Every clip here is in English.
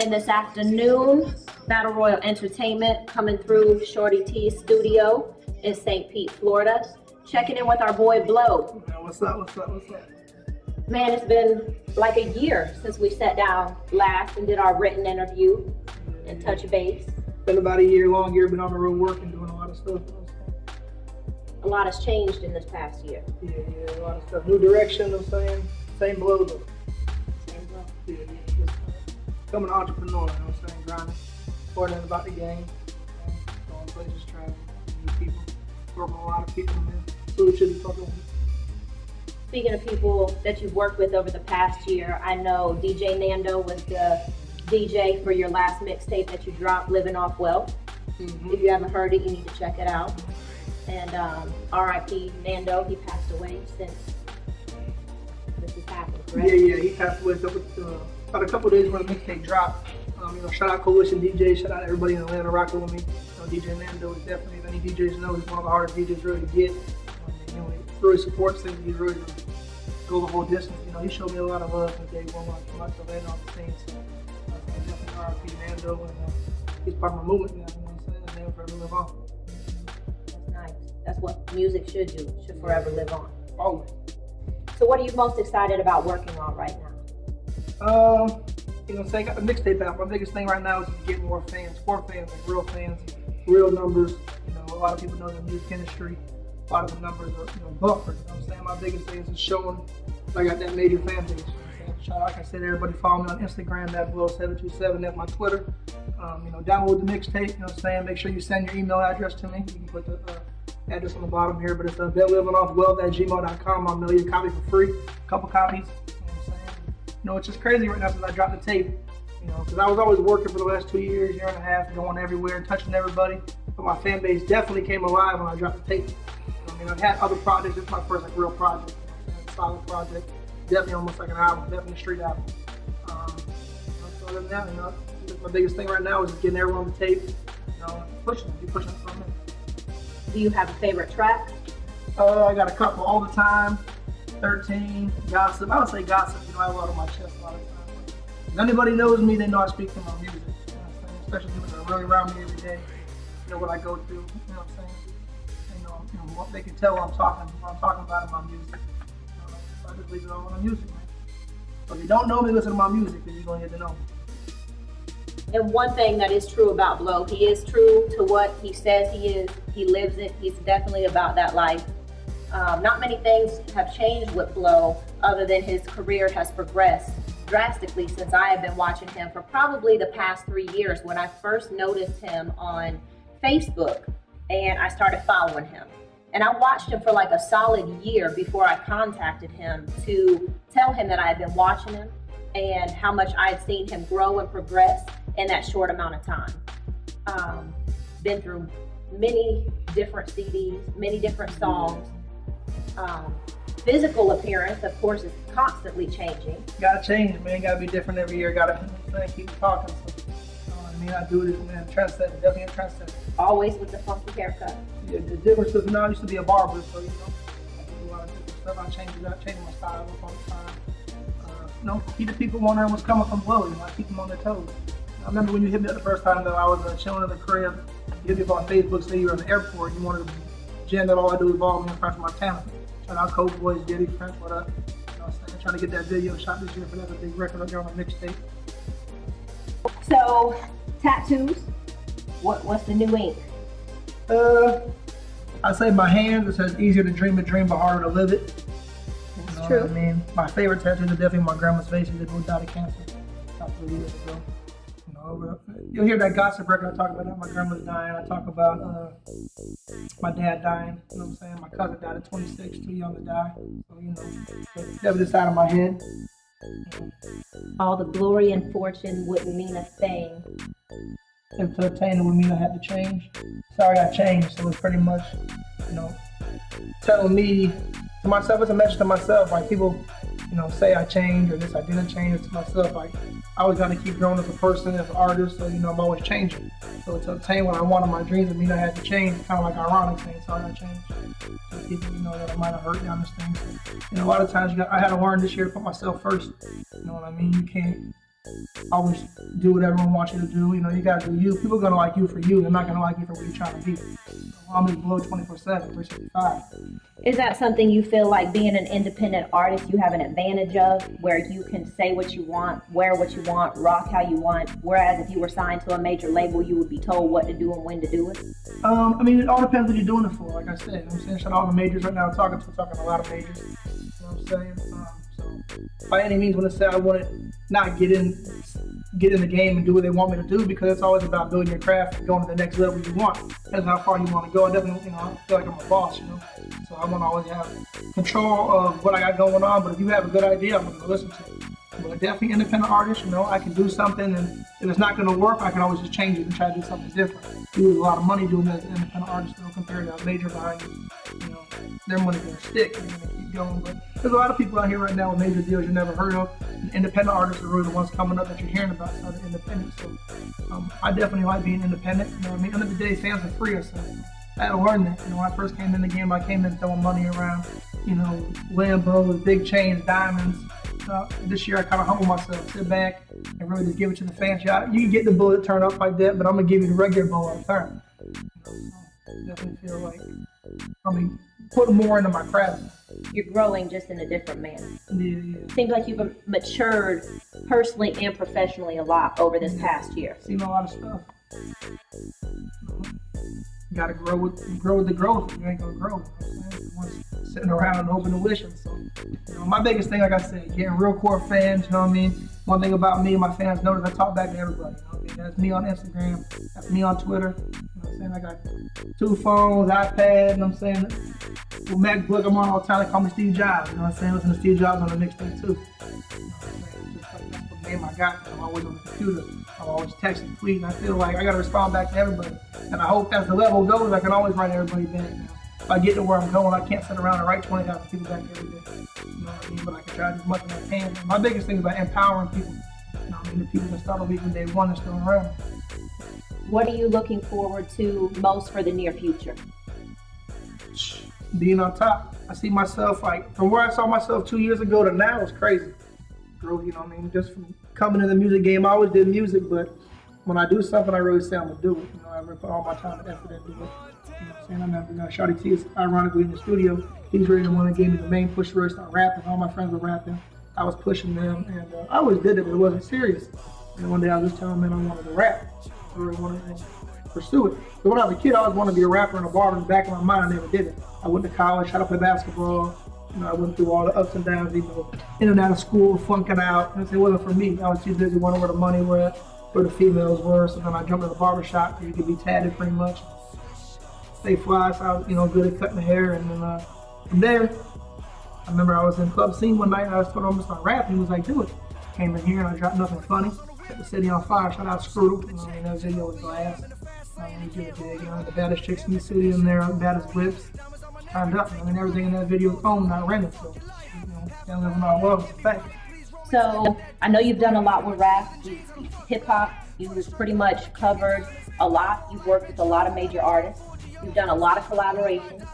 again this afternoon. BattleRoyal Entertainment coming through Shorty T's studio in St. Pete, Florida. Checking in with our boy Blow. What's up? Man, it's been like a year since we sat down last and did our written interview and touch base. Been about a year, long year, been on the road working, doing a lot of stuff. A lot has changed in this past year. Yeah, a lot of stuff. New direction, I'm saying. Same Blow though. Same Blow. Yeah. Just becoming an entrepreneur, you know what I'm saying? Grinding. Learning about the game. Going places, traveling, new people. Working with a lot of people, man. So we should be talking with. Speaking of people that you've worked with over the past year, I know DJ Nando was the DJ for your last mixtape that you dropped, Living Off Wealth. Mm-hmm. If you haven't heard it, you need to check it out. And R.I.P. Nando, he passed away since this has happened, correct? Yeah, he passed away about a couple days when the mixtape dropped. Shout out Coalition DJ, shout out everybody in Atlanta rocking with me. DJ Nando is definitely, if any DJs know, he's one of the hardest DJs really to get. He really supports things. He's really go the whole distance. He showed me a lot of love from day one when I came Atlanta on the scene. So definitely R.I.P. Nando, and he's part of my movement now. You know what I'm saying? His name forever live on. That's nice. That's what music should do. It should forever live on. Always. So what are you most excited about working on right now? I got the mixtape out. My biggest thing right now is to get more fans, core fans, like real fans, real numbers. A lot of people know the music industry. A lot of the numbers are, buffered. You know what I'm saying? My biggest thing is just showing I got that major fan base. Like I said, everybody follow me on Instagram, BattleRoyal727. That's my Twitter. Download the mixtape. You know what I'm saying? Make sure you send your email address to me. You can put the address on the bottom here, but it's BeenLivingOffWealth@gmail.com. I'll mail you a copy for free. A couple copies. It's just crazy right now since I dropped the tape, because I was always working for the last 2 years, year and a half, going everywhere, touching everybody. But my fan base definitely came alive when I dropped the tape. I've had other projects. It's my first real project, solid project. Definitely almost like an album, definitely a street album. Other than that, my biggest thing right now is just getting everyone on the tape, pushing it for a minute. Do you have a favorite track? I got a couple all the time. 13, gossip. I would say gossip. I have a lot on my chest a lot of times. If anybody knows me, they know I speak through my music. Especially people that are really around me every day. What I go through. You know what I'm saying? They can tell what I'm talking about in my music. So I just leave it all in my music, man. So if you don't know me, listen to my music, then you're gonna get to know me. And one thing that is true about Blow, he is true to what he says he is. He lives it. He's definitely about that life. Not many things have changed with Blow other than his career has progressed drastically since I have been watching him for probably the past 3 years when I first noticed him on Facebook and I started following him. And I watched him for like a solid year before I contacted him to tell him that I had been watching him and how much I had seen him grow and progress in that short amount of time. Been through many different CDs, many different songs. Physical appearance, of course, is constantly changing. Gotta change, man. Gotta be different every year. Gotta keep talking. So, I do this, man. Trendsetter, definitely a trendsetter. Always with the funky haircut. Yeah, the difference is I used to be a barber, so I do a lot of different stuff. I changed my style up all the time. Keep the people wondering what's coming from Blow. I keep them on their toes. I remember when you hit me up the first time, though, I was chilling in the crib. You hit me up on Facebook, saying you were in the airport. You wanted to jam that all I do is ball me in front of my talent. Shout out Coach Boys, Getty, Prince, what up? I'm trying to get that video shot this year for that big record up there on my mixtape. So, tattoos, what's the new ink? I say my hands. It says easier to dream a dream, but harder to live it. That's true. What I mean? My favorite tattoos are definitely my grandma's face. She moved out of cancer about 3 years ago. You'll hear that gossip record I talk about that. My grandma's dying. I talk about my dad dying. You know what I'm saying? My cousin died at 26, too young to die. So, never this out of my head. All the glory and fortune wouldn't mean a thing. If to obtain it would mean I had to change. Sorry, I changed. So it's pretty much, telling me to myself, it's a message to myself. Like people, say I changed or this, I didn't change. It to myself. Like I always got to keep growing as a person, as an artist. So I'm always changing. So to obtain what I want in my dreams, would mean I had to change. Kind of like ironic saying, sorry, I changed. So people, that I might have hurt you understand. A lot of times I had to learn this year to put myself first. You know what I mean? You can't always do what everyone wants you to do. You know, you gotta do you. People are gonna like you for you. They're not gonna like you for what you're trying to be. I'm just Blow 24/7, 365. Is that something you feel like being an independent artist you have an advantage of, where you can say what you want, wear what you want, rock how you want, whereas if you were signed to a major label, you would be told what to do and when to do it? I mean, it all depends what you're doing it for. Like I said, you know what I'm saying? Shout out all the majors right now. I'm talking a lot of majors. You know what I'm saying? So by any means, when I say I want to not get in the game and do what they want me to do, because it's always about building your craft and going to the next level you want. That's how far you want to go. I definitely, you know, I feel like I'm a boss, you know. So I want to always have control of what I got going on. But if you have a good idea, I'm going to listen to it. But definitely independent artist, you know, I can do something, and if it's not going to work, I can always just change it and try to do something different. You lose a lot of money doing that as an independent artist, you know, compared to a major behind you. You know, their money's going to stick and they're going to keep going. But there's a lot of people out here right now with major deals you never heard of. And independent artists are really the ones coming up that you're hearing about, so they're independent. So I definitely like being independent. You know what I mean? End of the day, fans are free. So I had to learn that. You know, when I first came in the game, I came in throwing money around, you know, Lambos, big chains, diamonds. This year I kind of humble myself, sit back and really just give it to the fans. Yeah, you can get the bullet turned up like that, but I'm gonna give you the regular bullet in turn. So definitely feel like I'm putting more into my craft. You're growing just in a different manner. Yeah. Seems like you've matured personally and professionally a lot over this past year. Seen a lot of stuff. You gotta grow with the growth. You ain't gonna grow. Once sitting around and hoping to wishing. So, you know, my biggest thing, like I said, getting real core fans. You know what I mean? One thing about me, my fans know that I talk back to everybody. You know what I mean? That's me on Instagram. That's me on Twitter. You know what I'm saying? I got 2 phones, iPad. You know what I'm saying? With MacBook, I'm on all the time. They call me Steve Jobs. You know what I'm saying? Listen to Steve Jobs on the mixtape too. You know what I'm saying? Just like that's the name I got. I'm always on the computer. I'm always texting, tweeting. I feel like I gotta respond back to everybody. And I hope as the level goes, I can always write everybody back. You know? If I get to where I'm going, I can't sit around and write 20,000 people back every day. You know what I mean? But I can try as much as I can. And my biggest thing is about empowering people. You know what I mean? The people that start a week when day one and still around. What are you looking forward to most for the near future? Being on top. I see myself, like, from where I saw myself 2 years ago to now is crazy. Growth, you know what I mean? Just from coming in the music game, I always did music, but when I do something, I really say I'm gonna do it. You know, I put all my time and effort into it. You know what I'm saying? I remember Shawty T is ironically in the studio. He's really the one that gave me the main push to really start rapping. All my friends were rapping. I was pushing them, and I always did it, but it wasn't serious. And one day I was just telling them I wanted to rap. I really wanted to pursue it. But when I was a kid, I always wanted to be a rapper and a barber. In the back of my mind, I never did it. I went to college, tried to play basketball. You know, I went through all the ups and downs, you know, in and out of school, flunking out. And it wasn't for me. I was too busy wondering where the money was, where the females were. So then I jumped in the barbershop where you could be tatted pretty much. Stay fly, so I was, you know, good at cutting the hair. And then from there, I remember I was in club scene one night and I was told him to start rapping. He was like, do it. Came in here and I dropped nothing funny. Set the city on fire. Shout out Screw. You know, and that video was glass. He did it big. You know, the baddest chicks in the city in there, the baddest whips. Turned up. I mean, everything in that video was owned, not rented. So, you know, can't live in our world. It's a fact. So I know you've done a lot with rap, hip hop. You've pretty much covered a lot. You've worked with a lot of major artists. You've done a lot of collaborations.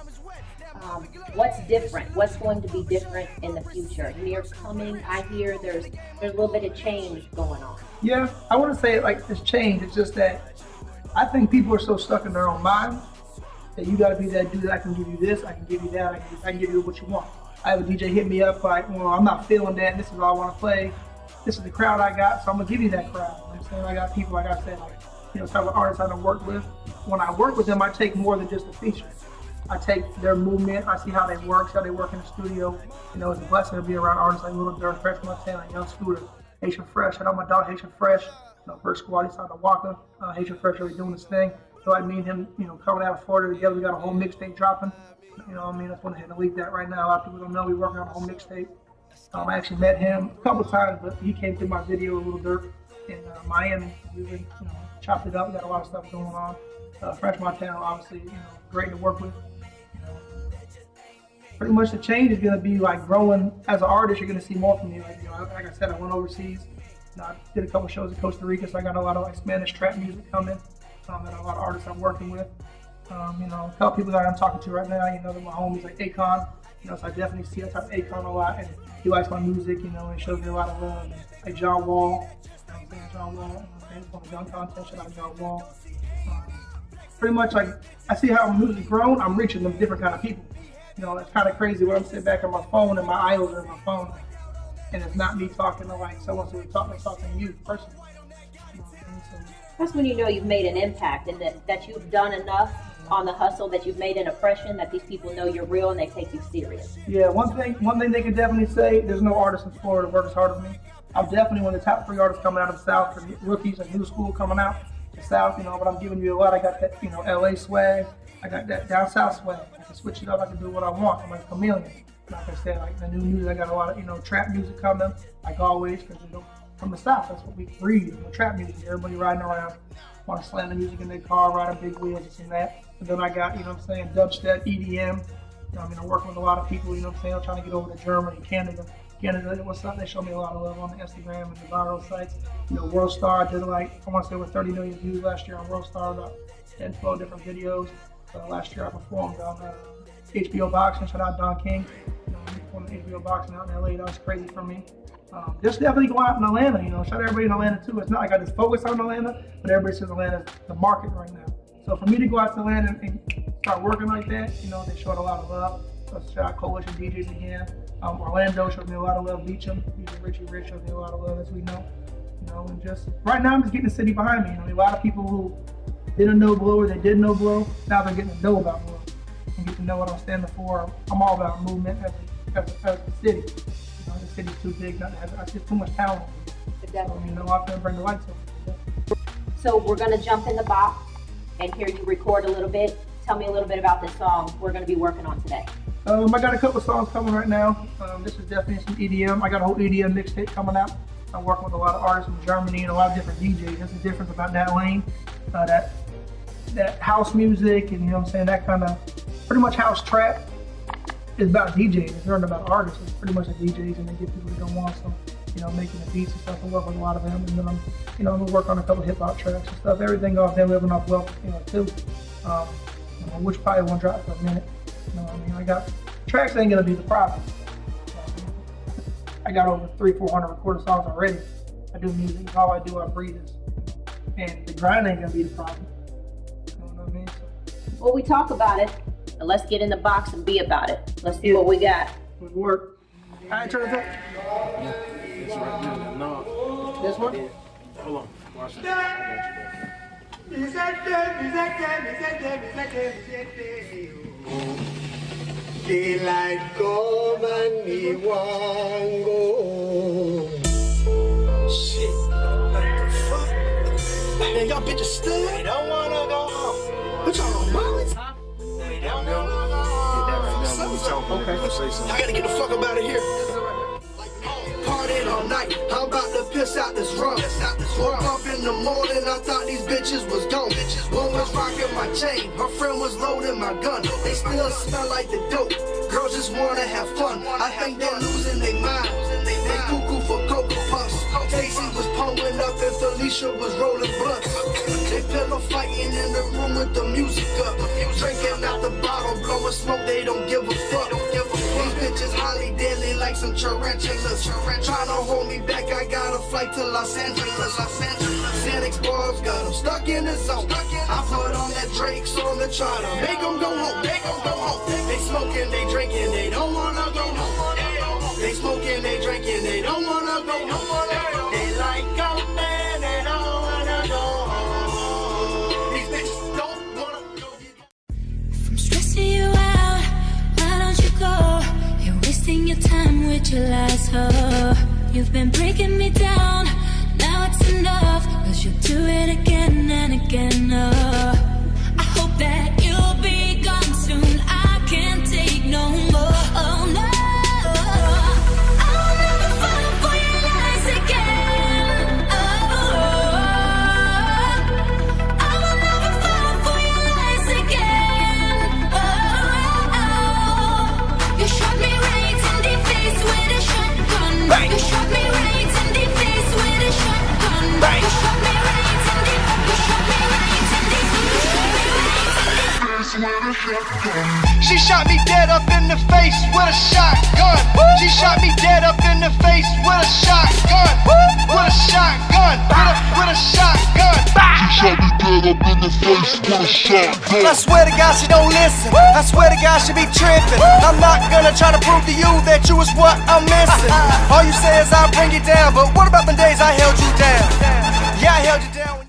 What's different? What's going to be different in the future? Near coming, I hear there's a little bit of change going on. Yeah, I wouldn't say it like it's change. It's just that I think people are so stuck in their own minds that you got to be that dude that I can give you this, I can give you that, I can give you what you want. I have a DJ hit me up like, well, I'm not feeling that. This is all I want to play. This is the crowd I got, so I'm gonna give you that crowd. You know what I'm saying? I got people, like I said, like, you know, type of artists I don't work with. When I work with them, I take more than just a feature. I take their movement. I see how they work, how they work in the studio. You know, it's a blessing to be around artists like Little Durk, Fresh Montana, Young Scooter, Haitian Fresh. I know my dog Haitian Fresh. You know, first squad, he's out of Walker. Haitian Fresh really doing his thing. So like me and him, you know, coming out of Florida together, we got a whole mixtape dropping. You know what I mean? I just want to leak that right now. A lot of people don't know we're working on a whole mixtape. I actually met him a couple times, but he came through my video with Little Durk in Miami. We really, you know, chopped it up. We got a lot of stuff going on. Fresh Montana, obviously, you know, great to work with. You know, pretty much the change is going to be like growing as an artist. You're going to see more from me. Like, you know, like I said, I went overseas. You know, I did a couple shows in Costa Rica, so I got a lot of like Spanish trap music coming. And a lot of artists I'm working with. You know, a couple people that I'm talking to right now, you know, they're my homies like Akon. You know, so I definitely see I talk to Akon a lot, and he likes my music, you know, and shows me a lot of love. Like John Wall, John Wall. It's on the dunk contest. Shout out John Wall. Pretty much, like, I see how music's grown. I'm reaching them different kind of people. You know, it's kind of crazy when I'm sitting back on my phone and my idols are on my phone, and it's not me talking to like someone who's talking to you personally. You know, so, That's when you know you've made an impact and that you've done enough on the hustle, that you've made an impression, that these people know you're real and they take you serious. Yeah, one thing they can definitely say, there's no artist in Florida that works harder than me. I'm definitely one of the top 3 artists coming out of the South, for rookies and new school coming out the South, you know, but I'm giving you a lot. I got that, you know, LA swag, I got that down South swag. I can switch it up, I can do what I want. I'm like a chameleon. Like I said, like the new music, I got a lot of, you know, trap music coming, like always, because, you know, from the South, that's what we breed, you know, trap music. Everybody riding around, want to slam the music in their car, riding big wheels, this and that. And then I got, you know what I'm saying, dubstep, EDM. You know, I mean, I'm working with a lot of people, you know what I'm saying, I'm trying to get over to Germany, Canada, what's up? They show me a lot of love on the Instagram and the viral sites. You know, World Star did like, I want to say over 30 million views last year on World Star, about 10, 12 different videos. Last year I performed on HBO Boxing, shout out Don King. You know, performed HBO Boxing out in LA, that was crazy for me. Just definitely go out in Atlanta, you know, shout out everybody in Atlanta too. It's not like I just focus on Atlanta, but everybody says Atlanta's the market right now. So for me to go out to Atlanta and start working like that, you know, they showed a lot of love. So shout out Coalition DJs again. Orlando showed me a lot of love. Beecham, DJ Richie Rich showed me a lot of love, as we know. You know, and just right now I'm just getting the city behind me. You know, a lot of people who didn't know Blow or they did know Blow, now they're getting to know about Blow and get to know what I'm standing for. I'm all about movement as a city. You know, the city's too big, not to have, it's just too much talent. So, you know, I'm gonna bring the lights up. So we're gonna jump in the box and hear you record a little bit. Tell me a little bit about this song we're gonna be working on today. I got a couple of songs coming right now. This is definitely some EDM. I got a whole EDM mixtape coming out. I'm working with a lot of artists from Germany and a lot of different DJs. That's the difference about that lane. That house music and, you know what I'm saying, that kind of pretty much house trap is about DJs. It's not about artists. It's pretty much the DJs, and they get people that don't want some, you know, making the beats and stuff. I work with a lot of them, and then I'm gonna work on a couple hip hop tracks and stuff. Everything off BeenLivingOffWealth, you know, too. Which probably won't drop for a minute. You know what I mean? I got tracks ain't gonna be the problem. I got over 300-400 recorded songs already. I do music. All I do, I breathe this. And the grind ain't gonna be the problem. You know what I mean? Well, we talk about it, and let's get in the box and be about it. Let's see what we got. Good work. All right, turn it up. Yeah, it's right there. No. This one? Yeah. Hold on. Watch this. Daylight come and me want go. Shit. What the fuck? Man, y'all bitches still they don't wanna go home. What y'all on Molly's? Huh? They don't wanna go home. Okay. I gotta get the fuck up out of here. Partied all night, I'm about to piss out this rum. Woke up in the morning, I thought these bitches was gone. One was rocking my chain, her friend was loading my gun. They still smell like the dope, girls just wanna have fun. I think they're losing their mind, they cuckoo for Cocoa Puffs. Casey was pulling up and Felicia was rolling blunts. They pillow fighting in the room with the music up. Drinking out the bottle, blowing smoke, they don't give a fuck. These bitches highly deadly like some tarantulas. Trying to hold me back, I got a flight to Los Angeles. Xanax bars got them stuck in the zone. I put on that Drake song to try to make them go home. They smoking, they drinking, they don't wanna go home. They smoking, they drinking, they don't wanna go home. They like a man, they don't wanna go home. These bitches don't wanna go. If I'm stressing you out, why don't you go? You're wasting your time with your lies, oh. You've been breaking me down, now it's enough, 'cause you'll do it again and again, oh. I hope that you'll be gone soon, I can't take no more, oh no. I'll never fall for your lies again, oh. I will never fall for your lies again, oh. You shot me right in the face with a shotgun. You shot me right in the face with a shotgun. You shot me right in the, you shot me right in the, you shot me right in the face with a shotgun. She shot me dead up in the face with a shotgun. She shot me dead up in the face with a shotgun. With a shotgun. With a shotgun. She shot me dead up in the face with a shotgun. I swear to God she don't listen. I swear to God she be tripping. I'm not gonna try to prove to you that you is what I'm missing. All you say is I'll bring you down, but what about the days I held you down? Yeah, I held you down.